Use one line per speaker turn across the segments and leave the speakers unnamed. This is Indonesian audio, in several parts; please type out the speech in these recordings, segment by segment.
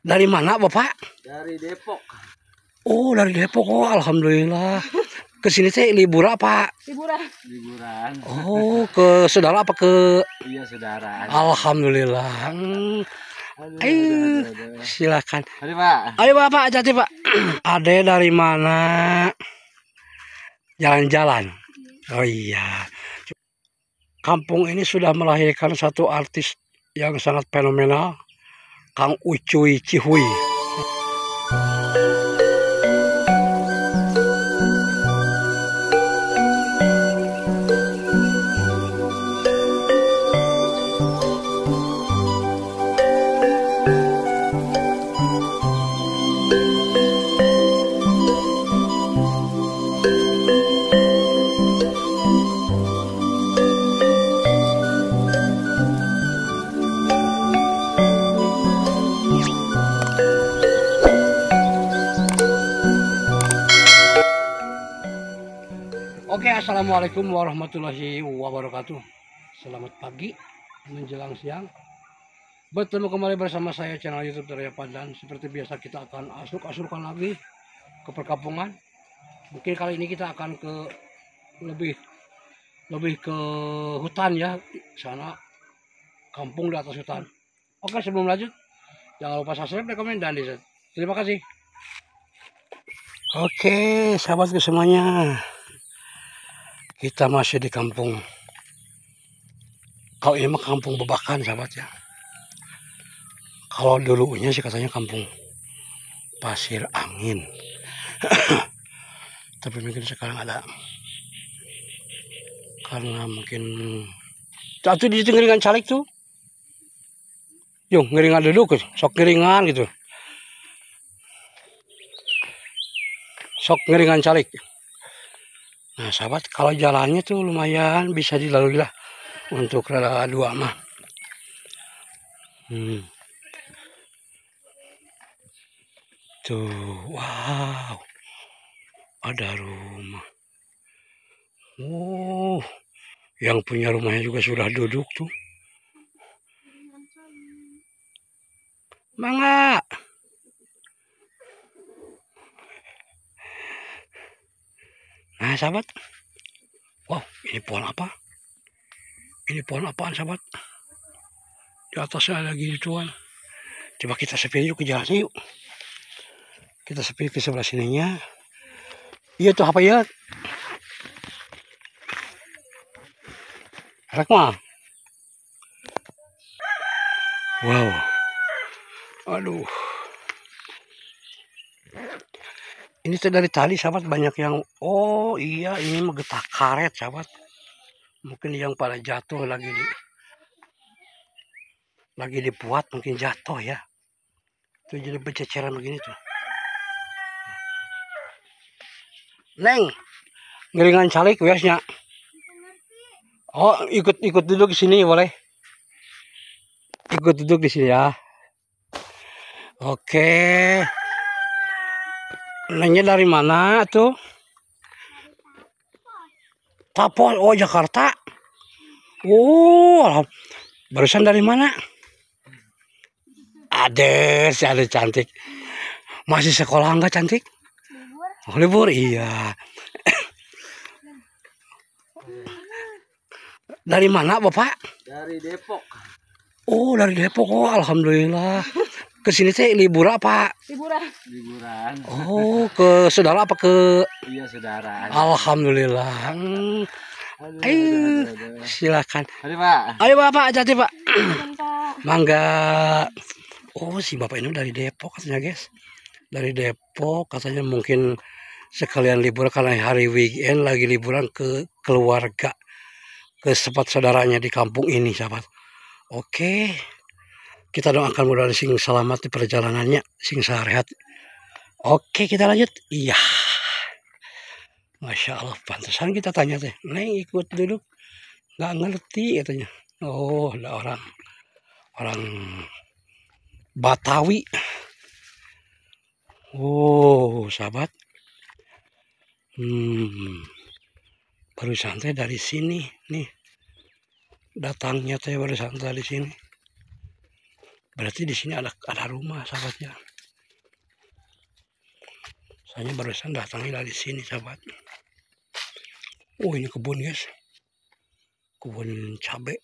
Dari mana Bapak?
Dari Depok.
Oh, dari Depok. Oh, alhamdulillah. Kesini teh libur apa?
Liburan.
Oh, ke saudara apa ke?
Iya, saudara.
Alhamdulillah. Ayo, silakan.
Ayo, Pak.
Ayo Bapak, hati Pak. Ade dari mana? Jalan-jalan. Oh iya. Kampung ini sudah melahirkan satu artis yang sangat fenomenal, Kang Ucuy Cihuy. Oke, assalamualaikum warahmatullahi wabarakatuh. Selamat pagi menjelang siang. Bertemu kembali bersama saya channel YouTube Teraya Pandan. Seperti biasa kita akan asuk-asukan lagi ke perkampungan. Mungkin kali ini kita akan ke lebih ke hutan ya, sana kampung di atas hutan. Oke, sebelum lanjut jangan lupa subscribe, komen, dan di-share. Terima kasih. Oke, sahabatku semuanya. Kita masih di kampung. Kalau ini mah kampung Bebakan, sahabat ya. Kalau dulunya sih katanya kampung Pasir Angin. Tapi mungkin sekarang ada. Karena mungkin satu di ngeringan caleg tuh. Yung ngeringan duduk, sok ngeringan gitu. Sok ngeringan caleg. Nah sahabat, kalau jalannya tuh lumayan bisa dilalui lah untuk rela 2 mah. Tuh, wow, ada rumah. Oh, yang punya rumahnya juga sudah duduk tuh. Mangga. Nah sahabat, wow, ini pohon apa? Ini pohon apaan sahabat? Di atasnya ada gituan. Coba kita sepir yuk ke jalannya yuk. Kita sepir ke sebelah sininya. Iya tuh apa ya? Rek mah. Wow. Aduh. Ini tuh dari tali sahabat banyak yang, oh iya ini mah getah karet sahabat. Mungkin yang pada jatuh lagi dibuat mungkin jatuh ya. Tuh jadi berceceran begini tuh. Neng, ngeringan calik biasanya. Oh, ikut duduk di sini boleh. Ikut duduk di sini ya. Oke. Nengnya dari mana tuh? Tapos, oh Jakarta. Oh, barusan dari mana? Ada, si ada cantik. Masih sekolah enggak cantik? Oh, libur, iya. Dari mana Bapak?
Dari Depok.
Oh, dari Depok. Oh, alhamdulillah. Kesini teh libur apa?
Liburan.
Oh, ke saudara apa ke?
Iya, saudara.
Alhamdulillah. Ayo, silakan.
Ayo, Pak.
Ayo Bapak, hati Pak. Mangga. Oh, si Bapak ini dari Depok katanya guys. Dari Depok katanya mungkin sekalian libur karena hari weekend lagi liburan ke keluarga, ke tempat saudaranya di kampung ini sahabat. Oke, kita doakan mudah sing selamat di perjalanannya, sing sehat. Oke, kita lanjut. Iya, Masya Allah, pantesan kita tanya teh, Neng ikut duduk, nggak ngerti katanya. Oh, ada orang Batawi. Oh, sahabat. Baru santai dari sini nih. Datangnya teh baru santai di sini. Berarti di sini ada rumah sahabatnya. Saya barusan datangi dari sini sahabat. Oh ini kebun guys, kebun cabai,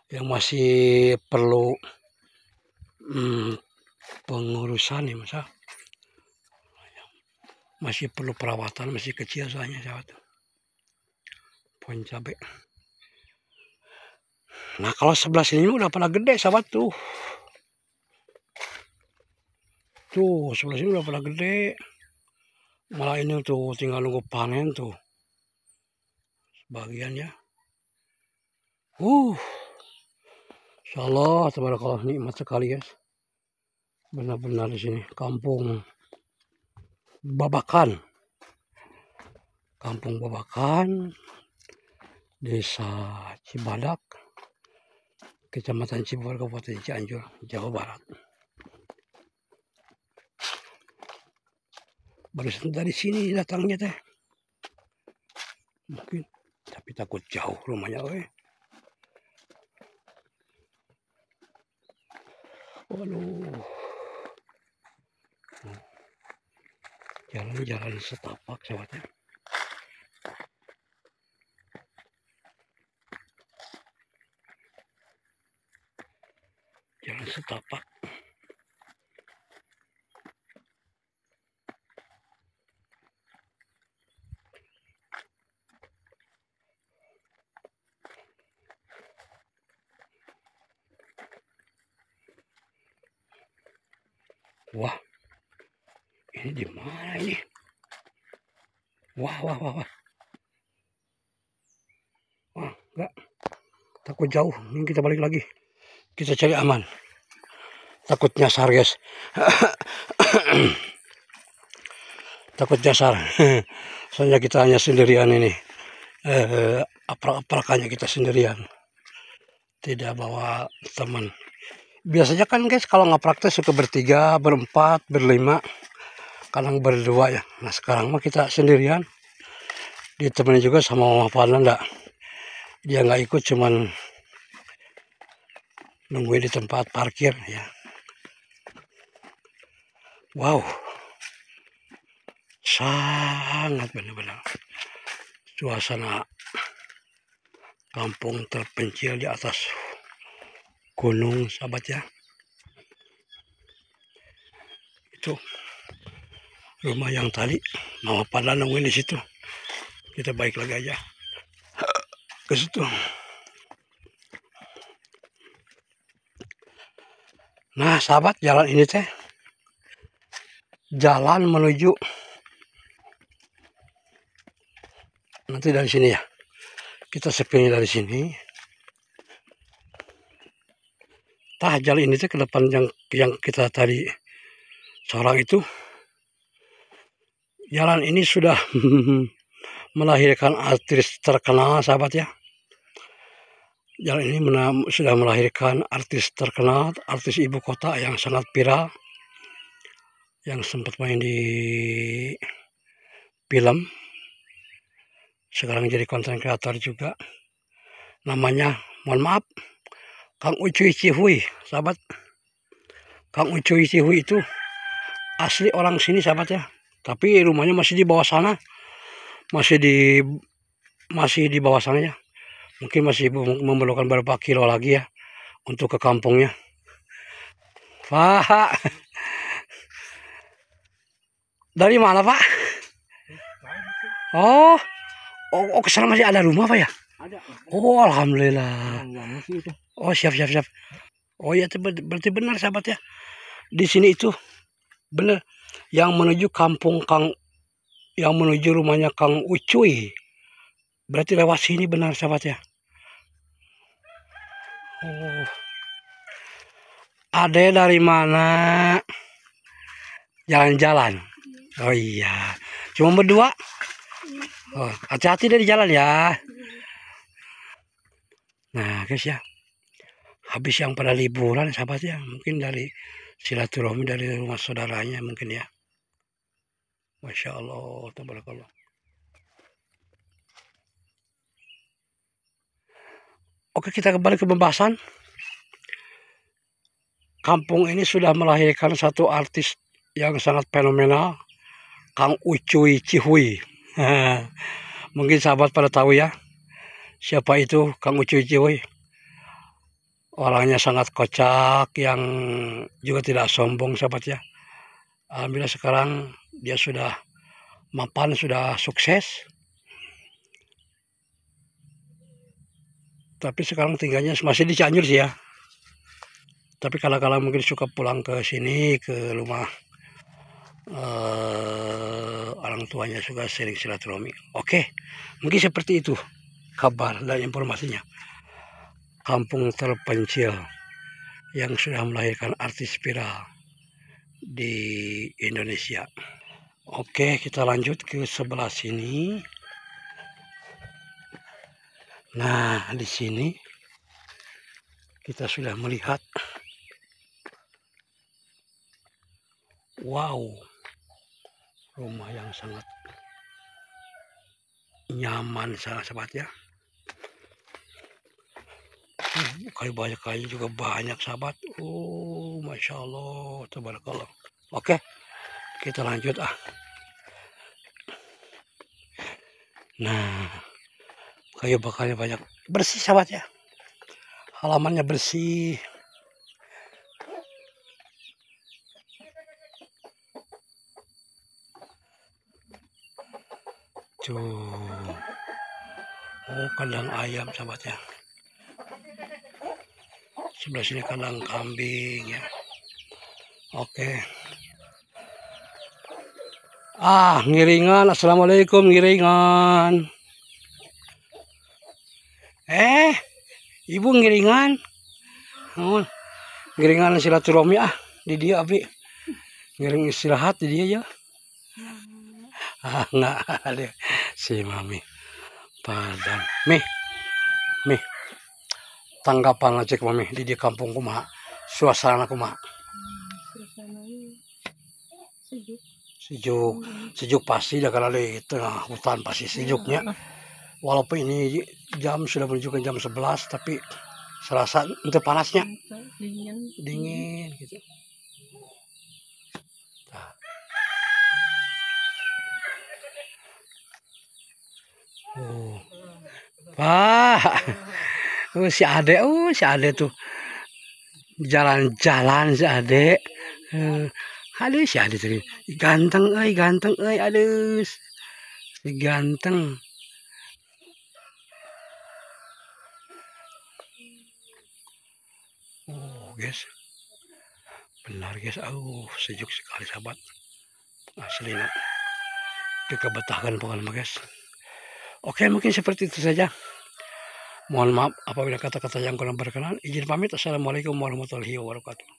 yang masih perlu pengurusan nih masa. Masih perlu perawatan, masih kecil soalnya sahabat. Pohon cabai. Nah kalau sebelah sini udah pada gede sahabat tuh. Tuh sebelah sini udah pada gede. Malah ini tuh tinggal nunggu panen tuh. Sebagian ya. Insyaallah tabarakallah nikmat sekali guys. Benar-benar di sini kampung Babakan. Kampung Babakan, Desa Cibadak, Kecamatan Cibubur, Kabupaten Cianjur, Jawa Barat. Barusan dari sini datangnya teh. Mungkin, tapi takut jauh rumahnya. Waduh. Jalan-jalan setapak sahabatnya. Jalan setapak. Wah, ini di mana ini? Wah. Wah, enggak. Takut jauh. Ini kita balik lagi. Kita cari aman. Takut nyasar, guys. Takut nyasar. Soalnya kita hanya sendirian ini. Aprak-aprakannya kita sendirian. Tidak bawa teman. Biasanya kan guys kalau nggak praktek suka bertiga, berempat, berlima, kadang berdua ya. Nah sekarang mah kita sendirian, ditemani juga sama Mama Fadlan. Dia nggak ikut, cuman nungguin di tempat parkir ya. Wow, sangat benar-benar suasana kampung terpencil di atas gunung sahabat ya. Itu rumah yang tadi Mama Fadlan nungguin di situ. Kita balik lagi aja ke situ. Nah sahabat, jalan ini teh jalan menuju nanti dari sini ya. Kita sepingin dari sini. Jalan ini teh ke depan yang kita tadi seorang itu. Jalan ini sudah melahirkan artis terkenal sahabat ya. Jalan ini sudah melahirkan artis terkenal, artis ibu kota yang sangat viral, yang sempat main di film, sekarang jadi konten kreator juga. Namanya, mohon maaf, Kang Ucuy Cihuy sahabat. Kang Ucuy Cihuy itu asli orang sini sahabat ya, tapi rumahnya masih di bawah sana, masih di bawah sana ya. Mungkin masih memerlukan beberapa kilo lagi ya untuk ke kampungnya. Pak, dari mana Pak? Oh, ke sana masih ada rumah Pak ya?
Ada.
Oh, alhamdulillah. Oh, siap. Oh ya, berarti benar sahabat ya. Di sini itu benar yang menuju kampung yang menuju rumahnya Kang Ucuy. Berarti lewat sini benar sahabat ya. Oh. Ade dari mana? Jalan-jalan. Oh iya. Cuma berdua? Oh, hati-hati dari jalan ya. Nah guys ya, habis yang pada liburan sahabat ya, mungkin dari silaturahmi dari rumah saudaranya mungkin ya. Masya Allah, tabarakallah. Oke, kita kembali ke pembahasan. Kampung ini sudah melahirkan satu artis yang sangat fenomenal, Kang Ucuy Cihuy. Mungkin sahabat pada tahu ya, siapa itu Kang Ucuy Cihuy. Orangnya sangat kocak, yang juga tidak sombong sahabat ya. Alhamdulillah sekarang dia sudah mapan, sudah sukses. Tapi sekarang tinggalnya masih di Cianjur sih ya. Tapi kala-kala mungkin suka pulang ke sini, ke rumah orang tuanya, juga sering silaturahmi. Oke, mungkin seperti itu kabar dan informasinya. Kampung terpencil yang sudah melahirkan artis viral di Indonesia. Oke, kita lanjut ke sebelah sini. Nah, di sini kita sudah melihat, wow, rumah yang sangat nyaman sahabat ya. Kayu juga banyak sahabat. Oh, masya Allah, tabarakallah. Oke, kita lanjut Nah, kayu bakarnya banyak, bersih sahabat ya. Halamannya bersih. Tuh. Oh, kandang ayam sahabat ya. Sebelah sini kandang kambing ya. Oke. Ngiringan. Assalamualaikum ngiringan. Ibu ngiringan. Oh, ngiringan silaturahmi di dia abi. Ngiring istirahat di dia ya. Nggak ada si mami. Padahal. Mih. Tanggapan aja ke mami di kampung kumaha. Suasana kumaha. Sejuk pasti dah, kalau di tengah hutan pasti sejuknya. Walaupun ini jam sudah menunjukkan jam 11, tapi serasa itu panasnya, dingin gitu. Pak, si Ade tuh jalan-jalan si Ade. Aduh, si Ade tuh ganteng, aduh, si ganteng. Oh, guys, benar guys, sejuk sekali sahabat, asli nak. Dikebetahkan pokoknya guys. Oke, mungkin seperti itu saja. Mohon maaf apabila kata-kata yang kurang berkenan. Izin pamit. Assalamualaikum warahmatullahi wabarakatuh.